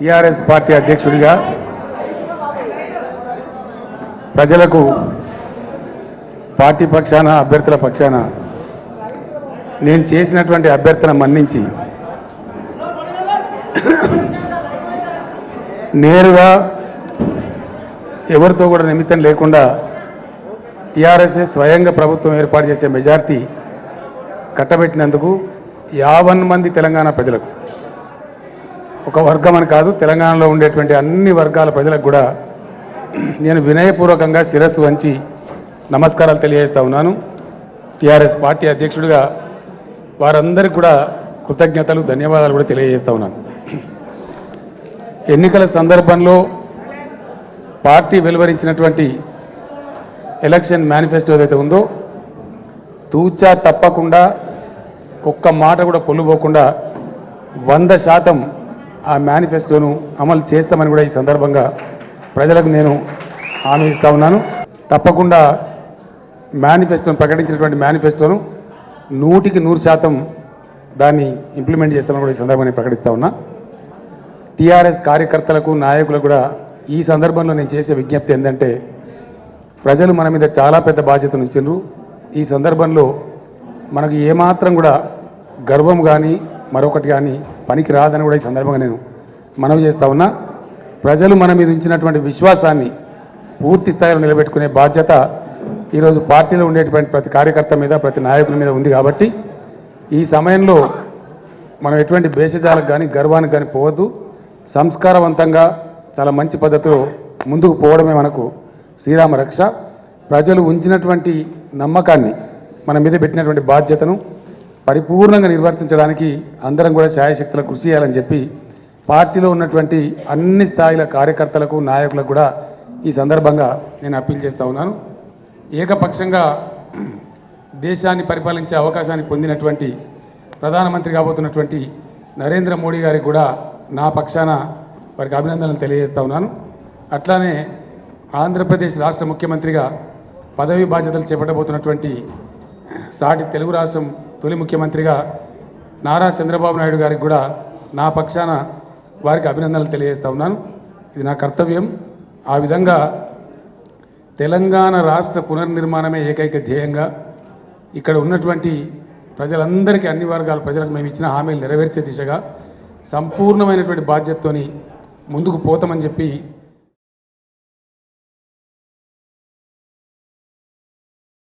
TRS party అధ్యక్షుడిగా ప్రజలకు party పక్షాన అభ్యర్థుల పక్షాన నేను చేసినటువంటి అభ్యర్థన మన్నించి నేరుగా ఎవరితో కూడా నిమిత్తం లేకుండా టీఆర్ఎస్ఏ స్వయంగా ప్రభుత్వం ఏర్పాటు చేసే మెజార్టీ కట్టబెట్టినందుకు 50 మంది తెలంగాణ ప్రజలకు, ఒక వర్గం అని కాదు, తెలంగాణలో ఉండేటువంటి అన్ని వర్గాల ప్రజలకు కూడా నేను వినయపూర్వకంగా శిరస్సు వంచి నమస్కారాలు తెలియజేస్తా ఉన్నాను. టీఆర్ఎస్ పార్టీ అధ్యక్షుడిగా వారందరికీ కూడా కృతజ్ఞతలు, ధన్యవాదాలు కూడా తెలియజేస్తా ఉన్నాను. ఎన్నికల సందర్భంలో పార్టీ వెలువరించినటువంటి ఎలక్షన్ మేనిఫెస్టో ఏదైతే ఉందో తూచా తప్పకుండా ఒక్క మాట కూడా పొల్లుపోకుండా 100% ఆ మేనిఫెస్టోను అమలు చేస్తామని కూడా ఈ సందర్భంగా ప్రజలకు నేను హామీ ఇస్తా ఉన్నాను. తప్పకుండా మేనిఫెస్టోను ప్రకటించినటువంటి మేనిఫెస్టోను 100% దాన్ని ఇంప్లిమెంట్ చేస్తామని కూడా ఈ సందర్భంగా నేను ప్రకటిస్తా ఉన్నా. టీఆర్ఎస్ కార్యకర్తలకు, నాయకులకు కూడా ఈ సందర్భంలో నేను చేసే విజ్ఞప్తి ఏంటంటే, ప్రజలు మన మీద చాలా పెద్ద బాధ్యతను ఇచ్చిండ్రు. ఈ సందర్భంలో మనకు ఏమాత్రం కూడా గర్వం కానీ మరొకటి కానీ పనికి రాదని కూడా ఈ సందర్భంగా నేను మనవి చేస్తా ఉన్నా. ప్రజలు మన మీద ఉంచినటువంటి విశ్వాసాన్ని పూర్తి స్థాయిలో నిలబెట్టుకునే బాధ్యత ఈరోజు పార్టీలో ఉండేటువంటి ప్రతి కార్యకర్త మీద, ప్రతి నాయకుని మీద ఉంది. కాబట్టి ఈ సమయంలో మనం ఎటువంటి భేషజాలకు కానీ గర్వానికి కానీ పోవద్దు. సంస్కారవంతంగా చాలా మంచి పద్ధతిలో ముందుకు పోవడమే మనకు శ్రీరామ రక్ష. ప్రజలు ఉంచినటువంటి నమ్మకాన్ని, మన మీద పెట్టినటువంటి బాధ్యతను పరిపూర్ణంగా నిర్వర్తించడానికి అందరం కూడా శాయశక్తులకు కృషి చేయాలని చెప్పి పార్టీలో ఉన్నటువంటి అన్ని స్థాయిల కార్యకర్తలకు, నాయకులకు కూడా ఈ సందర్భంగా నేను అప్పీల్ చేస్తూ ఉన్నాను. ఏకపక్షంగా దేశాన్ని పరిపాలించే అవకాశాన్ని పొందినటువంటి ప్రధానమంత్రి కాబోతున్నటువంటి నరేంద్ర మోడీ గారికి కూడా నా పక్షాన వారికి అభినందనలు తెలియజేస్తా ఉన్నాను. అట్లానే ఆంధ్రప్రదేశ్ రాష్ట్ర ముఖ్యమంత్రిగా పదవి బాధ్యతలు చేపట్టబోతున్నటువంటి సాటి తెలుగు రాష్ట్రం తొలి ముఖ్యమంత్రిగా నారా చంద్రబాబు నాయుడు గారికి కూడా నా పక్షాన వారికి అభినందనలు తెలియజేస్తా ఉన్నాను. ఇది నా కర్తవ్యం. ఆ విధంగా తెలంగాణ రాష్ట్ర పునర్నిర్మాణమే ఏకైక ధ్యేయంగా ఇక్కడ ఉన్నటువంటి ప్రజలందరికీ, అన్ని వర్గాల ప్రజలకు మేము ఇచ్చిన హామీలు నెరవేర్చే దిశగా సంపూర్ణమైనటువంటి బాధ్యతతోని ముందుకు పోతామని చెప్పి